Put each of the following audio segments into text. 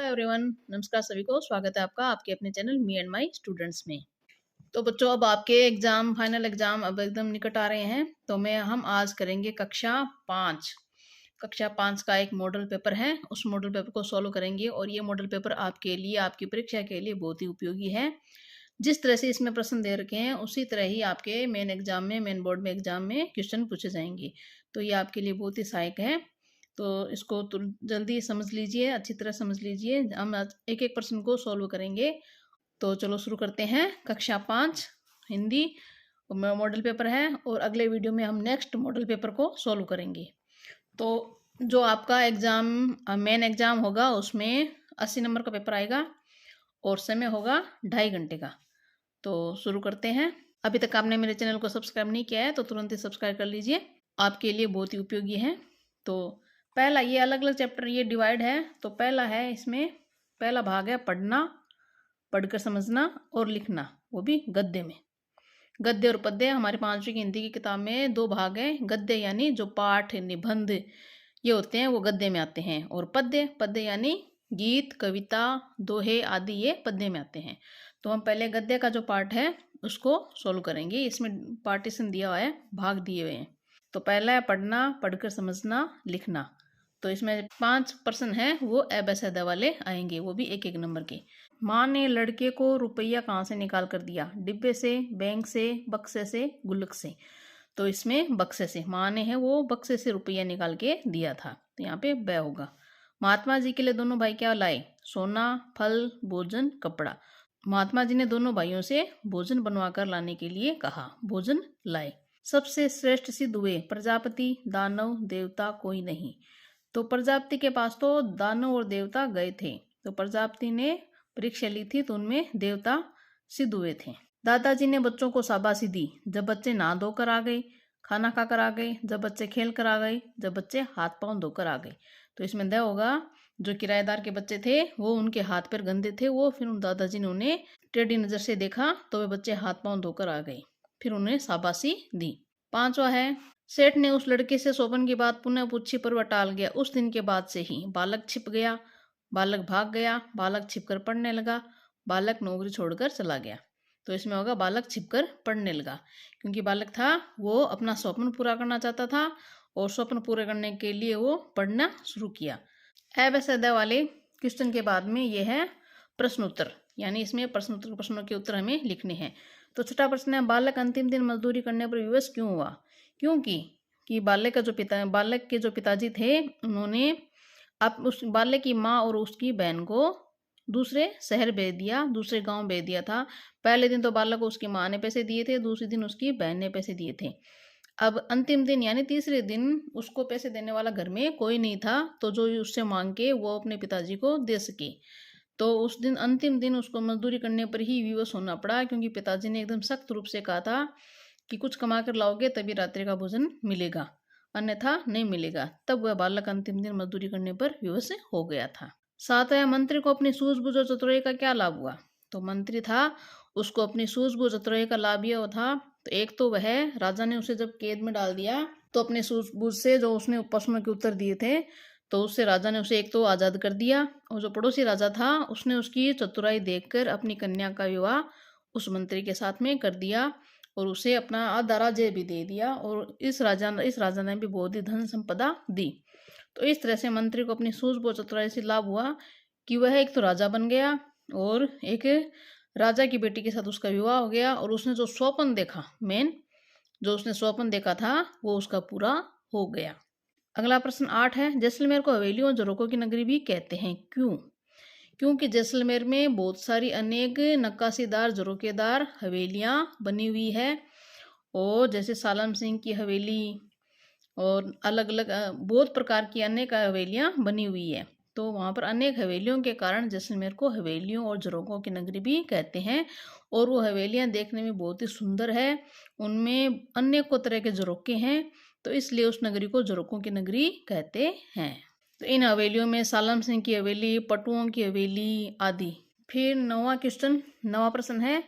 Everyone, नमस्कार सभी को। स्वागत है आपका आपके अपने channel me and my students में। तो बच्चों, अब आपके फाइनल एग्जाम अब एकदम निकट आ रहे हैं। तो हम आज करेंगे कक्षा 5 का एक मॉडल पेपर है। उस मॉडल पेपर को सॉल्व करेंगे और ये मॉडल पेपर आपके लिए, आपकी परीक्षा के लिए बहुत ही उपयोगी है। जिस तरह से इसमें प्रश्न दे रखे हैं उसी तरह ही आपके मेन बोर्ड में एग्जाम में क्वेश्चन पूछे जाएंगे। तो ये आपके लिए बहुत ही सहायक है। तो इसको जल्दी समझ लीजिए, अच्छी तरह समझ लीजिए। हम आज एक एक प्रश्न को सॉल्व करेंगे। तो चलो शुरू करते हैं। कक्षा 5 हिंदी मॉडल पेपर है और अगले वीडियो में हम नेक्स्ट मॉडल पेपर को सॉल्व करेंगे। तो जो आपका मेन एग्जाम होगा उसमें 80 नंबर का पेपर आएगा और समय होगा 2.5 घंटे का। तो शुरू करते हैं। अभी तक आपने मेरे चैनल को सब्सक्राइब नहीं किया है तो तुरंत ही सब्सक्राइब कर लीजिए, आपके लिए बहुत ही उपयोगी है। तो पहला, ये अलग अलग चैप्टर ये डिवाइड है। तो पहला है, इसमें पहला भाग है पढ़ना, पढ़कर समझना और लिखना, वो भी गद्य में। गद्य और पद्य हमारे 5वीं की हिंदी की किताब में 2 भाग हैं। गद्य यानी जो पाठ निबंध ये होते हैं वो गद्य में आते हैं, और पद्य यानी गीत, कविता, दोहे आदि ये पद्य में आते हैं। तो हम पहले गद्य का जो पार्ट है उसको सोल्व करेंगे। इसमें पार्टीशन दिया हुआ है, भाग दिए हुए हैं। तो पहला है पढ़ना, पढ़कर समझना, लिखना। तो इसमें 5 प्रश्न हैं, वो अ वाले आएंगे, वो भी एक एक नंबर के। माँ ने लड़के को रुपया कहाँ से निकाल कर दिया? डिब्बे से, बैंक से, बक्से से, गुल्लक से। तो इसमें बक्से से, माँ ने है वो बक्से से रुपया निकाल के दिया था, तो यहाँ पे ब होगा। महात्मा जी के लिए दोनों भाई क्या लाए? सोना, फल, भोजन, कपड़ा। महात्मा जी ने दोनों भाइयों से भोजन बनवा कर लाने के लिए कहा, भोजन लाए। सबसे श्रेष्ठ सिद्ध हुए प्रजापति, दानव, देवता कोई नहीं। तो प्रजापति के पास तो दानव और देवता गए थे, तो प्रजापति ने परीक्षा ली थी तो उनमें देवता सिद्ध हुए थे। दादाजी ने बच्चों को शाबाशी दी जब बच्चे नहा धोकर आ गए, खाना खाकर आ गए, जब बच्चे खेल कर आ गए, जब बच्चे हाथ पांव धोकर आ गए। तो इसमें द होगा। जो किराएदार के बच्चे थे वो उनके हाथ पैर गंदे थे, वो फिर उन दादाजी ने उन्हें टेढ़ी नजर से देखा तो वे बच्चे हाथ पांव धोकर आ गए, फिर उन्हें शाबाशी दी। 5वां है, सेठ ने उस लड़के से शोभन की बात पुनः पूछी पर वह टाल गया। उस दिन के बाद से ही बालक छिप गया, बालक भाग गया, बालक छिपकर पढ़ने लगा, बालक नौकरी छोड़कर चला गया। तो इसमें होगा बालक छिपकर पढ़ने लगा, क्योंकि बालक था वो अपना स्वप्न पूरा करना चाहता था और स्वप्न पूरे करने के लिए वो पढ़ना शुरू किया। अ वाले क्वेश्चन के बाद में ये है प्रश्न उत्तर, यानी इसमें प्रश्नों के उत्तर हमें लिखने हैं। तो छठा प्रश्न है, बालक अंतिम दिन मजदूरी करने पर विवश क्यों हुआ? क्योंकि बालक के जो पिताजी थे उन्होंने उस बालक की माँ और उसकी बहन को दूसरे शहर भेज दिया, दूसरे गांव भेज दिया था। पहले दिन तो बालक को उसकी माँ ने पैसे दिए थे, दूसरे दिन उसकी बहन ने पैसे दिए थे। अब अंतिम दिन यानी तीसरे दिन उसको पैसे देने वाला घर में कोई नहीं था, तो जो उससे मांग के वो अपने पिताजी को दे सके। तो उस दिन अंतिम दिन उसको मजदूरी करने पर ही विवश होना पड़ा, क्योंकि पिताजी ने एकदम सख्त रूप से कहा था कि कुछ कमा कर लाओगे तभी रात्रि का भोजन मिलेगा, अन्यथा नहीं मिलेगा। तब वह बालक अंतिम दिन मजदूरी करने पर विवश हो गया था। 7वां, मंत्री को अपनी सूझबूझ और चतुराई का क्या लाभ हुआ? तो मंत्री था, उसको अपनी सूझबूझ चतुराई का लाभ यह था, तो एक तो वह राजा ने उसे जब कैद में डाल दिया तो अपने सूझबूझ से जो उसने प्रश्नों के उत्तर दिए थे तो उससे राजा ने उसे एक तो आज़ाद कर दिया, और जो पड़ोसी राजा था उसने उसकी चतुराई देखकर अपनी कन्या का विवाह उस मंत्री के साथ में कर दिया और उसे अपना आधा राज्य भी दे दिया, और इस राजा ने भी बहुत ही धन संपदा दी। तो इस तरह से मंत्री को अपनी सूझबूझ चतुराई से लाभ हुआ कि वह एक तो राजा बन गया और एक राजा की बेटी के साथ उसका विवाह हो गया, और उसने जो स्वप्न देखा, जो उसने स्वप्न देखा था वो उसका पूरा हो गया। अगला प्रश्न 8 है, जैसलमेर को हवेलियों और झरोकों की नगरी भी कहते हैं, क्यों? क्योंकि जैसलमेर में बहुत सारी अनेक नक्काशीदार झरोकेदार हवेलियां बनी हुई है, और जैसे सालम सिंह की हवेली और अलग अलग बहुत प्रकार की अनेक हवेलियां बनी हुई है। तो वहाँ पर अनेक हवेलियों के कारण जैसलमेर को हवेलियों और झरोकों की नगरी भी कहते हैं, और वो हवेलियां देखने में बहुत ही सुंदर है, उनमें अनेकों तरह के झरोके हैं, तो इसलिए उस नगरी को झरोकों की नगरी कहते हैं। तो इन हवेलियों में सालम सिंह की हवेली, पटुओं की हवेली आदि। फिर 9वां प्रश्न है,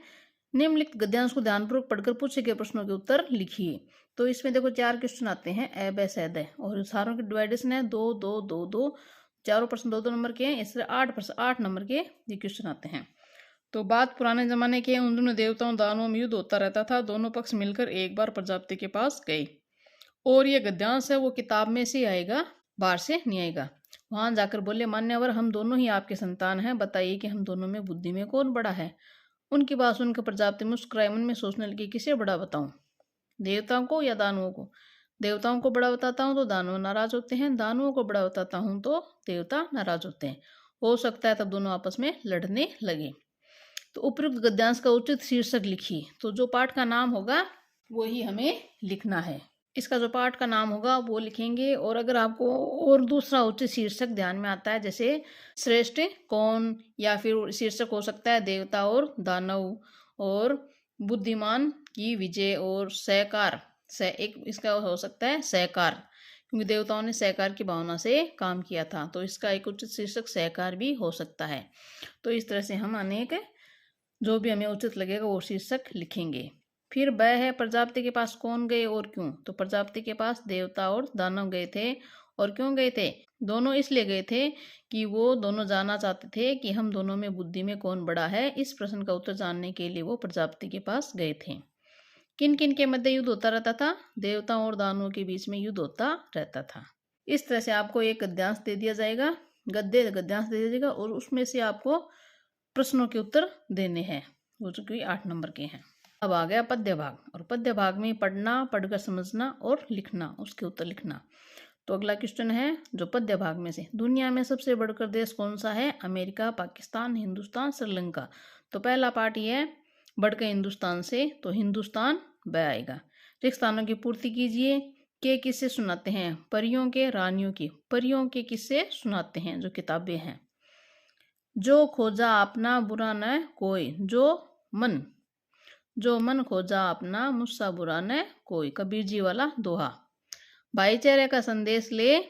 निम्नलिखित गद्यांश को ध्यानपूर्वक पढ़कर पूछे गए प्रश्नों के उत्तर लिखिए। तो इसमें देखो 4 क्वेश्चन आते हैं अ ब स द, और सारों की डिवाइडेशन है 2 2 2 2, चारों प्रश्न 2-2 नंबर के हैं, इससे 8 नंबर के ये क्वेश्चन आते हैं। तो बात पुराने जमाने की है, उन दोनों देवताओं दानवों में युद्ध होता रहता था। दोनों पक्ष मिलकर एक बार प्रजापति के पास गए, और ये गद्यांश है वो किताब में से आएगा, बाहर से नहीं आएगा। वहां जाकर बोले, मान्यवर हम दोनों ही आपके संतान हैं, बताइए कि हम दोनों में बुद्धि में कौन बड़ा है। उनकी बात सुनकर प्रजापति मुस्कुराए, मन में सोचने लगी, किसे बड़ा बताऊं, देवताओं को या दानवों को। देवताओं को बड़ा बताता हूँ तो दानव नाराज होते हैं, दानवों को बड़ा बताता हूँ तो देवता नाराज होते हैं। हो सकता है तब दोनों आपस में लड़ने लगे। तो उपयुक्त गद्यांश का उचित शीर्षक लिखिए। तो जो पाठ का नाम होगा वही हमें लिखना है। इसका जो पाठ का नाम होगा वो लिखेंगे। और अगर आपको और दूसरा उचित शीर्षक ध्यान में आता है, जैसे श्रेष्ठ कौन, या फिर शीर्षक हो सकता है देवता और दानव, और बुद्धिमान की विजय, और सहकार, एक इसका हो सकता है सहकार, क्योंकि देवताओं ने सहकार की भावना से काम किया था, तो इसका एक उचित शीर्षक सहकार भी हो सकता है। तो इस तरह से हम अनेक जो भी हमें उचित लगेगा वो शीर्षक लिखेंगे। फिर वह है, प्रजापति के पास कौन गए और क्यों। तो प्रजापति के पास देवता और दानव गए थे। और क्यों गए थे, दोनों इसलिए गए थे कि वो दोनों जानना चाहते थे कि हम दोनों में बुद्धि में कौन बड़ा है। इस प्रश्न का उत्तर जानने के लिए वो प्रजापति के पास गए थे। किन किन के मध्य युद्ध होता रहता था, देवताओं और दानवों के बीच में युद्ध होता रहता था। इस तरह से आपको एक गद्यांश दे दिया जाएगा, गद्यांश दे दिया जाएगा, और उसमें से आपको प्रश्नों के उत्तर देने हैं, वो जो कि 8 नंबर के हैं। अब आ गया पद्य भाग, और पद्य भाग में पढ़ना, पढ़कर समझना और लिखना, उसके उत्तर लिखना। तो अगला क्वेश्चन है जो पद्य भाग में से, दुनिया में सबसे बढ़कर देश कौन सा है, अमेरिका, पाकिस्तान, हिंदुस्तान, श्रीलंका। तो पहला पार्ट ये है बढ़कर हिंदुस्तान से, तो हिंदुस्तान ब आएगा। रिक्त स्थानों की पूर्ति कीजिए। के किस्से सुनाते हैं, परियों के, रानियों की। परियों के किस्से सुनाते हैं जो किताबें हैं। जो खोजा अपना बुरा न कोई, जो मन खोजा अपना मुझसा बुरा न कोई, कबीर जी वाला दोहा। भाईचारे का संदेश ले,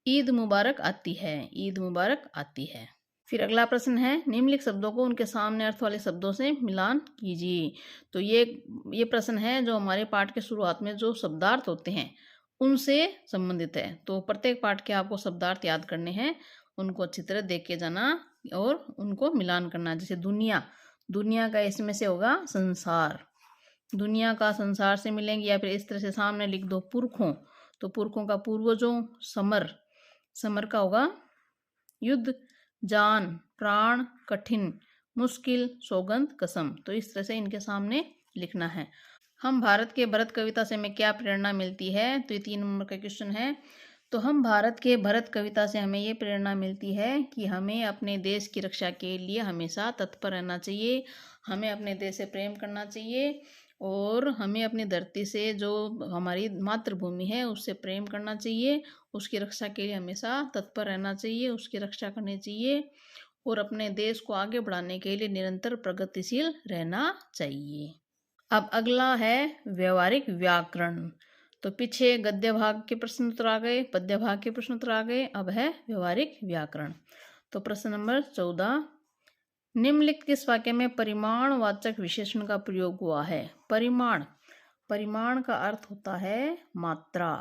ईद मुबारक आती है, ईद मुबारक आती है। फिर अगला प्रश्न है, निम्नलिखित शब्दों को उनके सामने अर्थ वाले शब्दों से मिलान कीजिए। तो ये प्रश्न है जो हमारे पाठ के शुरुआत में जो शब्दार्थ होते हैं उनसे संबंधित है। तो प्रत्येक पाठ के आपको शब्दार्थ याद करने हैं, उनको अच्छी तरह देख के जाना और उनको मिलान करना। जैसे दुनिया, दुनिया का इसमें से होगा संसार, दुनिया का संसार से मिलेंगे। या फिर इस तरह से सामने लिख दो पुरखों, तो पुरखों का पूर्वजों, समर, समर का होगा युद्ध, जान, प्राण, कठिन, मुश्किल, सौगंध, कसम। तो इस तरह से इनके सामने लिखना है। हम भारत के भरत कविता से हमें क्या प्रेरणा मिलती है, तो ये 3 नंबर का क्वेश्चन है। तो हम भारत के भरत कविता से हमें ये प्रेरणा मिलती है कि हमें अपने देश की रक्षा के लिए हमेशा तत्पर रहना चाहिए, हमें अपने देश से प्रेम करना चाहिए, और हमें अपनी धरती से जो हमारी मातृभूमि है उससे प्रेम करना चाहिए, उसकी रक्षा के लिए हमेशा तत्पर रहना चाहिए, उसकी रक्षा करनी चाहिए, और अपने देश को आगे बढ़ाने के लिए निरंतर प्रगतिशील रहना चाहिए। अब अगला है व्यवहारिक व्याकरण। तो पीछे गद्य भाग के प्रश्न उत्तर आ गए, पद्य भाग के प्रश्न उत्तर आ गए, अब है व्यवहारिक व्याकरण। तो प्रश्न नंबर 14, निम्नलिखित किस वाक्य में परिमाणवाचक विशेषण का प्रयोग हुआ है। परिमाण, परिमाण का अर्थ होता है मात्रा।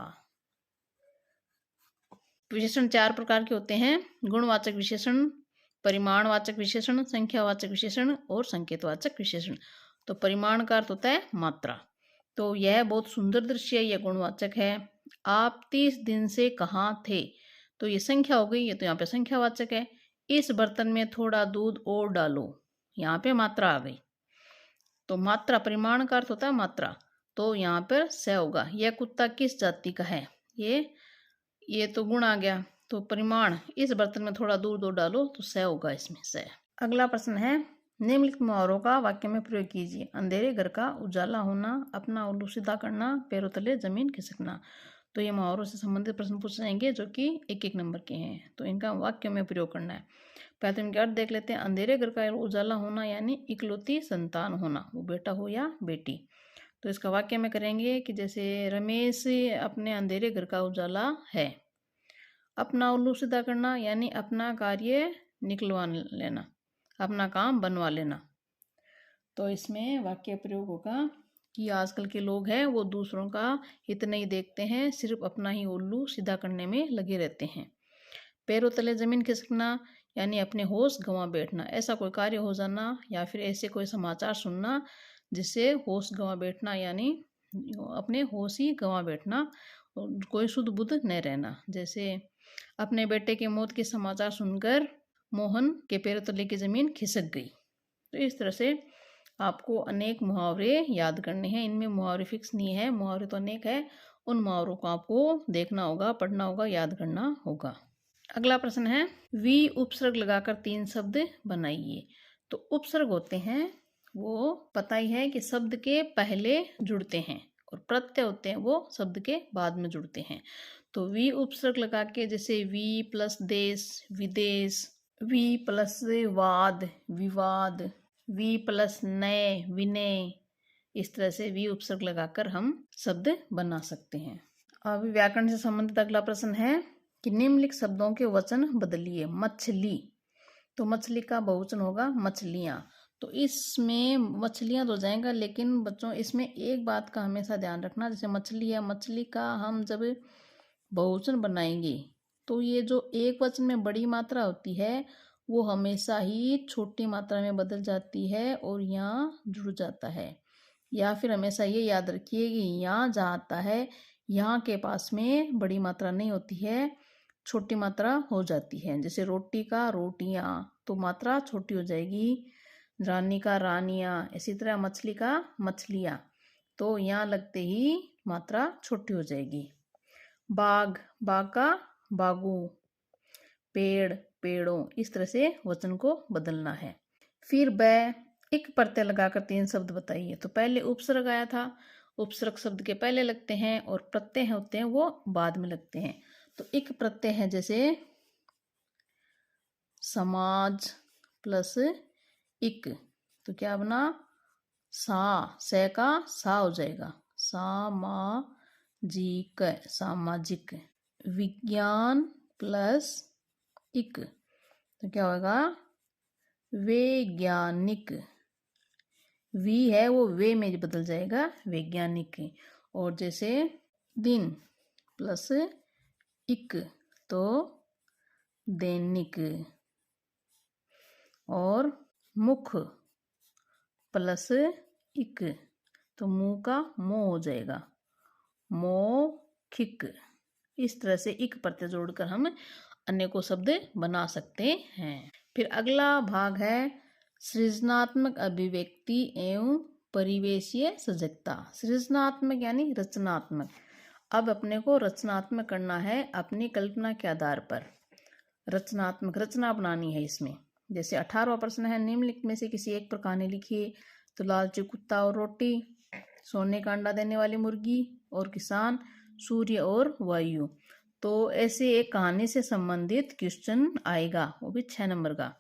विशेषण 4 प्रकार के होते हैं, गुणवाचक विशेषण, परिमाणवाचक विशेषण, संख्यावाचक विशेषण और संकेतवाचक विशेषण। तो परिमाण का अर्थ होता है मात्रा। तो यह बहुत सुंदर दृश्य, यह गुणवाचक है। आप 30 दिन से कहाँ थे, तो ये संख्या हो गई, ये तो यहाँ पे संख्यावाचक है। इस बर्तन में थोड़ा दूध और डालो, यहाँ पे मात्रा आ गई। तो मात्रा, परिमाण का अर्थ होता है मात्रा, तो यहाँ पर स होगा। यह कुत्ता किस जाति का है, ये तो गुण आ गया। तो परिमाण, इस बर्तन में थोड़ा दूध और डालो, तो स होगा इसमें स। अगला प्रश्न है, निम्नलिखित मुहावरों का वाक्य में प्रयोग कीजिए। अंधेरे घर का उजाला होना, अपना उल्लू सीधा करना, पैरों तले जमीन खिसकना। तो ये मुहावरों से संबंधित प्रश्न पूछे जाएंगे जो कि 1-1 नंबर के हैं। तो इनका वाक्य में प्रयोग करना है। पहले तो इनके अर्थ देख लेते हैं। अंधेरे घर का उजाला होना यानी इकलौती संतान होना, वो बेटा हो या बेटी। तो इसका वाक्य में करेंगे कि जैसे रमेश अपने अंधेरे घर का उजाला है। अपना उल्लू सीधा करना यानी अपना कार्य निकलवा लेना, अपना काम बनवा लेना। तो इसमें वाक्य प्रयोग होगा कि आजकल के लोग हैं वो दूसरों का हित नहीं देखते हैं, सिर्फ अपना ही उल्लू सीधा करने में लगे रहते हैं। पैरों तले ज़मीन खिसकना यानी अपने होश गंवा बैठना, ऐसा कोई कार्य हो जाना या फिर ऐसे कोई समाचार सुनना जिससे होश गंवा बैठना यानी अपने होश ही गंवा बैठना और कोई शुद्ध बुद्ध न रहना। जैसे अपने बेटे के मौत के समाचार सुनकर मोहन के पैरों तले की ज़मीन खिसक गई। तो इस तरह से आपको अनेक मुहावरे याद करने हैं। इनमें मुहावरे फिक्स नहीं है, मुहावरे तो अनेक है। उन मुहावरों को आपको देखना होगा, पढ़ना होगा, याद करना होगा। अगला प्रश्न है, वी उपसर्ग लगाकर 3 शब्द बनाइए। तो उपसर्ग होते हैं वो पता ही है कि शब्द के पहले जुड़ते हैं और प्रत्यय होते हैं वो शब्द के बाद में जुड़ते हैं। तो वी उपसर्ग लगा के जैसे वी प्लस देश विदेश, वी प्लस वाद विवाद, वी प्लस नए विनय, इस तरह से वी उपसर्ग लगाकर हम शब्द बना सकते हैं। अभी व्याकरण से संबंधित अगला प्रश्न है कि निम्नलिखित शब्दों के वचन बदलिए। मछली, तो मछली का बहुवचन होगा मछलियाँ। तो इसमें मछलियाँ तो जाएगा, लेकिन बच्चों इसमें एक बात का हमेशा ध्यान रखना, जैसे मछली है, मछली का हम जब बहुवचन बनाएंगे तो ये जो एक वचन में बड़ी मात्रा होती है वो हमेशा ही छोटी मात्रा में बदल जाती है और यहाँ जुड़ जाता है। या फिर हमेशा ये याद रखिए कि यहाँ जहाँ आता है यहाँ के पास में बड़ी मात्रा नहीं होती है, छोटी मात्रा हो जाती है। जैसे रोटी का रोटियाँ, तो मात्रा छोटी हो जाएगी। रानी का रानियाँ, इसी तरह मछली का मछलियाँ, तो यहाँ लगते ही मात्रा छोटी हो जाएगी। बाग, बाग का बागू, पेड़ पेड़ों, इस तरह से वचन को बदलना है। फिर ब, एक प्रत्यय लगाकर 3 शब्द बताइए। तो पहले उपसर्ग आया था, उपसर्ग शब्द के पहले लगते हैं और प्रत्यय होते हैं वो बाद में लगते हैं। तो एक प्रत्यय है जैसे समाज प्लस इक, तो क्या बना सा, से का सा हो जाएगा, सामाजिक, सामाजिक। विज्ञान प्लस इक, तो क्या होगा वैज्ञानिक, वी है वो वे में बदल जाएगा वैज्ञानिक। और जैसे दिन प्लस इक, तो दैनिक। और मुख प्लस इक, तो मुंह का मोह हो जाएगा मौखिक। इस तरह से इक प्रत्यय जोड़कर हम अनेकों शब्द बना सकते हैं। फिर अगला भाग है सृजनात्मक अभिव्यक्ति एवं परिवेशीय सजगता। सृजनात्मक यानी रचनात्मक। अब अपने को रचनात्मक करना है अपनी कल्पना के आधार पर, रचनात्मक रचना बनानी है इसमें। जैसे 18वां प्रश्न है, निम्नलिखित में से किसी एक पर कहानी लिखिए। तो लालची कुत्ता और रोटी, सोने का अंडा देने वाली मुर्गी और किसान, सूर्य और वायु। तो ऐसे एक कहानी से संबंधित क्वेश्चन आएगा, वो भी 6 नंबर का।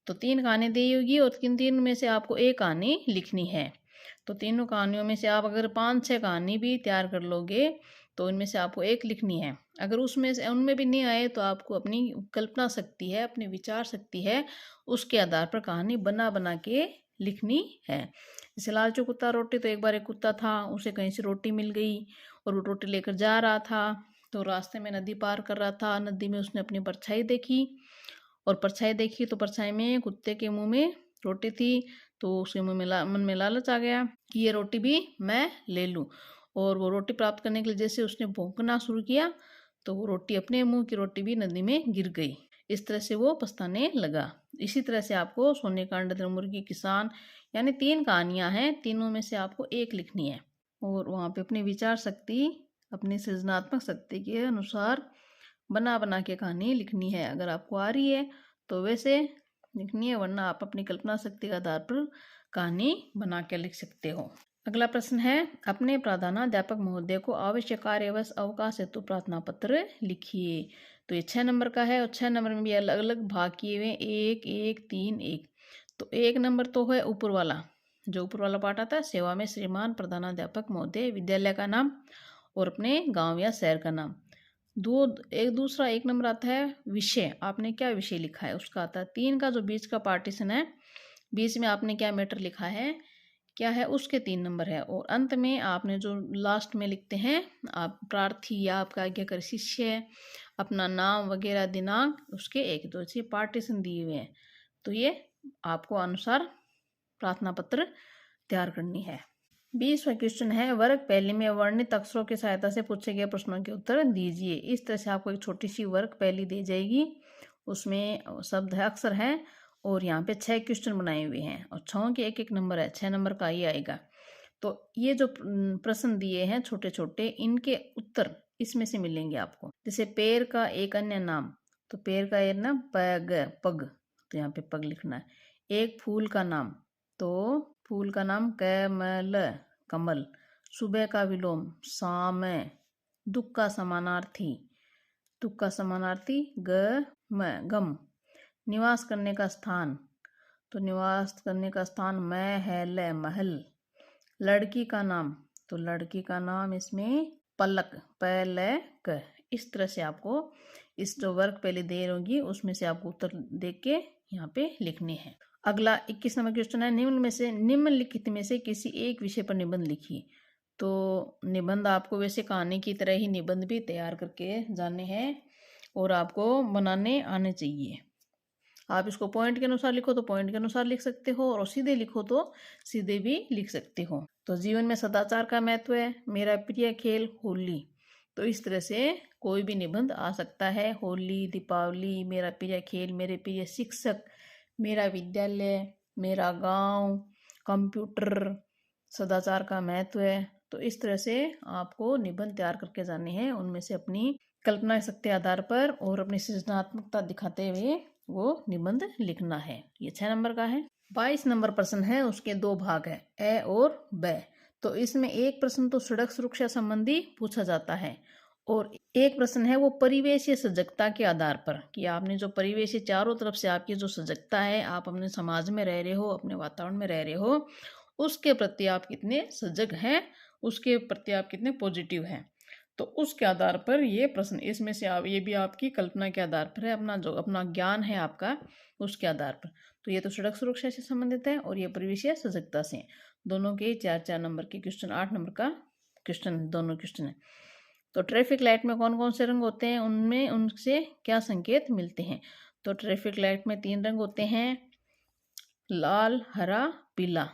तो 3 कहानी दी होगी और तीन में से आपको एक कहानी लिखनी है। तो तीनों कहानियों में से आप अगर 5-6 कहानी भी तैयार कर लोगे तो इनमें से आपको एक लिखनी है। अगर उसमें से उनमें भी नहीं आए तो आपको अपनी कल्पना शक्ति है, अपनी विचार शक्ति है, उसके आधार पर कहानी बना बना के लिखनी है। जैसे लालचू कुत्ता रोटी, तो एक बार एक कुत्ता था, उसे कहीं से रोटी मिल गई और वो रोटी लेकर जा रहा था। तो रास्ते में नदी पार कर रहा था, नदी में उसने अपनी परछाई देखी और परछाई देखी तो परछाई में कुत्ते के मुंह में रोटी थी। तो उसके मुंह में मन में लालच आ गया कि ये रोटी भी मैं ले लूं। और वो रोटी प्राप्त करने के लिए जैसे उसने भौंकना शुरू किया तो वो रोटी, अपने मुंह की रोटी भी नदी में गिर गई। इस तरह से वो पछताने लगा। इसी तरह से आपको सोने का अंडा, मुर्गी, किसान, यानी 3 कहानियां हैं, तीनों में से आपको एक लिखनी है और वहाँ पे अपनी विचार शक्ति, अपनी सृजनात्मक शक्ति के अनुसार बना बना के कहानी लिखनी है। अगर आपको आ रही है तो वैसे लिखनी है, वरना आप अपनी कल्पना शक्ति के आधार पर कहानी बना के लिख सकते हो। अगला प्रश्न है, अपने प्रधानाध्यापक महोदय को आवश्यक कार्यवश अवकाश हेतु प्रार्थना पत्र लिखिए। तो ये 6 नंबर का है और 6 नंबर में भी अलग अलग भाग किए हुए 1, 1, 3, 1। तो 1 नंबर तो है ऊपर वाला, जो ऊपर वाला पार्ट आता है, सेवा में श्रीमान प्रधानाध्यापक महोदय, विद्यालय का नाम और अपने गाँव या शहर का नाम। दूसरा 1 नंबर आता है विषय, आपने क्या विषय लिखा है उसका आता है। 3 का जो बीच का पार्टीशन है, बीच में आपने क्या मैटर लिखा है, क्या है, उसके 3 नंबर है। और अंत में आपने जो लास्ट में लिखते हैं, आप प्रार्थी या आपका आज्ञाकारी शिष्य, अपना नाम वगैरह दिनांक उसके एक दो से पार्टीशन दिए हुए हैं, तो ये आपको अनुसार प्रार्थना पत्र तैयार करनी है। 20वां क्वेश्चन है, वर्ग पहले में वर्णित अक्षरों की सहायता से पूछे गए प्रश्नों के उत्तर दीजिए। इस तरह से आपको एक छोटी सी वर्ग पहली दी जाएगी, उसमें शब्द है, अक्षर है, और यहाँ पे 6 क्वेश्चन बनाए हुए हैं और 6 के एक एक नंबर है, 6 नंबर का ये आएगा। तो ये जो प्रश्न दिए हैं छोटे छोटे, इनके उत्तर इसमें से मिलेंगे आपको। जैसे पैर का एक अन्य नाम, तो पैर का एक नाम पग, पग, तो यहाँ पे पग लिखना है। एक फूल का नाम, तो फूल का नाम कमल, कमल। सुबह का विलोम शाम। दुख का समानार्थी, दुख का समानार्थी गम। निवास करने का स्थान, तो निवास करने का स्थान महल, महल। लड़की का नाम, तो लड़की का नाम इसमें पलक, पलक। इस तरह से आपको इस जो वर्ग पहले दे होगी उसमें से आपको उत्तर देख के यहाँ पे लिखने हैं। अगला 21 नंबर क्वेश्चन है, निम्नलिखित में से किसी एक विषय पर निबंध लिखिए। तो निबंध आपको वैसे कहानी की तरह ही निबंध भी तैयार करके जाने हैं और आपको बनाने आने चाहिए। आप इसको पॉइंट के अनुसार लिखो तो पॉइंट के अनुसार लिख सकते हो, और सीधे लिखो तो सीधे भी लिख सकते हो। तो जीवन में सदाचार का महत्व है, मेरा प्रिय खेल होली। तो इस तरह से कोई भी निबंध आ सकता है। होली, दीपावली, मेरा प्रिय खेल, मेरे प्रिय शिक्षक, मेरा विद्यालय, मेरा गांव, कंप्यूटर, सदाचार का महत्व है। तो इस तरह से आपको निबंध तैयार करके जाने हैं, उनमें से अपनी कल्पना शक्ति आधार पर और अपनी सृजनात्मकता दिखाते हुए वो निबंध लिखना है। ये 6 नंबर का है। 22 नंबर प्रश्न है, उसके 2 भाग है, ए और ब। तो इसमें एक प्रश्न तो सड़क सुरक्षा संबंधी पूछा जाता है, और एक प्रश्न है वो परिवेशीय सजगता के आधार पर, कि आपने जो परिवेश चारों तरफ से आपकी जो सजगता है, आप अपने समाज में रह रहे हो, अपने वातावरण में रह रहे हो, उसके प्रति आप कितने सजग हैं, उसके प्रति आप कितने पॉजिटिव हैं। तो उसके आधार पर ये प्रश्न, इसमें से आप ये भी आपकी कल्पना के आधार पर है, अपना जो अपना ज्ञान है आपका उसके आधार पर। तो ये तो सड़क सुरक्षा से संबंधित है और ये परिवेशीय सजगता से। दोनों के 4-4 नंबर के क्वेश्चन, 8 नंबर का क्वेश्चन दोनों क्वेश्चन है। तो ट्रैफिक लाइट में कौन कौन से रंग होते हैं, उनमें उनसे क्या संकेत मिलते हैं। तो ट्रैफिक लाइट में 3 रंग होते हैं, लाल, हरा, पीला,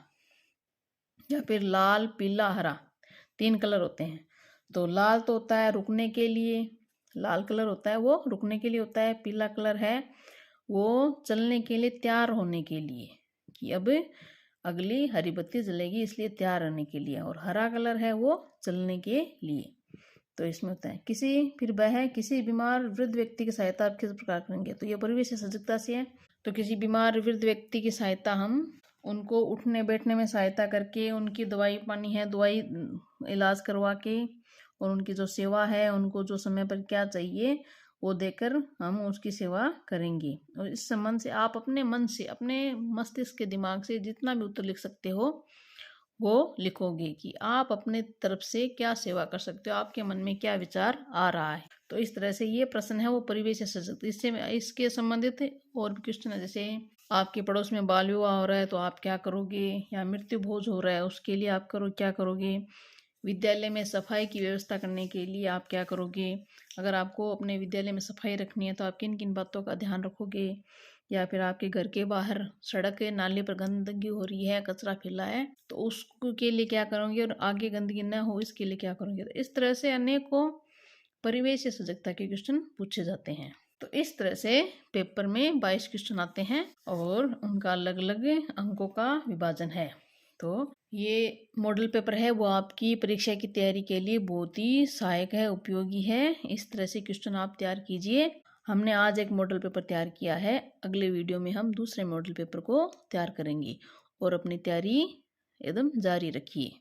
या फिर लाल, पीला, हरा, 3 कलर होते हैं। तो लाल तो होता है रुकने के लिए, लाल कलर होता है वो रुकने के लिए होता है। पीला कलर है वो चलने के लिए, तैयार होने के लिए, कि अब अगली हरी बत्ती जलेगी इसलिए तैयार रहने के लिए। और हरा कलर है वो चलने के लिए। तो इसमें होता है फिर वह है, किसी बीमार वृद्ध व्यक्ति की सहायता आप किस प्रकार करेंगे। तो ये परिवेश सजगता से है। तो किसी बीमार वृद्ध व्यक्ति की सहायता हम उनको उठने बैठने में सहायता करके, उनकी दवाई पानी है, दवाई इलाज करवा के, और उनकी जो सेवा है, उनको जो समय पर क्या चाहिए वो देकर हम उसकी सेवा करेंगे। और इस संबंध से आप अपने मन से, अपने मस्तिष्क के दिमाग से जितना भी उत्तर लिख सकते हो वो लिखोगे, कि आप अपने तरफ से क्या सेवा कर सकते हो, आपके मन में क्या विचार आ रहा है। तो इस तरह से ये प्रश्न है वो परिवेश सजग, इससे इसके संबंधित और भी क्वेश्चन है। जैसे आपके पड़ोस में बाल विवाह हो रहा है तो आप क्या करोगे, या मृत्यु भोज हो रहा है उसके लिए आप क्या करोगे, विद्यालय में सफाई की व्यवस्था करने के लिए आप क्या करोगे, अगर आपको अपने विद्यालय में सफाई रखनी है तो आप किन किन बातों का ध्यान रखोगे, या फिर आपके घर के बाहर सड़क नाले पर गंदगी हो रही है, कचरा फैला है, तो उसके लिए क्या करोगे, और आगे गंदगी न हो इसके लिए क्या करोगे। तो इस तरह से अनेकों परिवेश सजगता के क्वेश्चन पूछे जाते हैं। तो इस तरह से पेपर में 22 क्वेश्चन आते हैं और उनका अलग अलग अंकों का विभाजन है। तो ये मॉडल पेपर है वो आपकी परीक्षा की तैयारी के लिए बहुत ही सहायक है, उपयोगी है। इस तरह से क्वेश्चन आप तैयार कीजिए। हमने आज एक मॉडल पेपर तैयार किया है, अगले वीडियो में हम दूसरे मॉडल पेपर को तैयार करेंगे, और अपनी तैयारी एकदम जारी रखिए।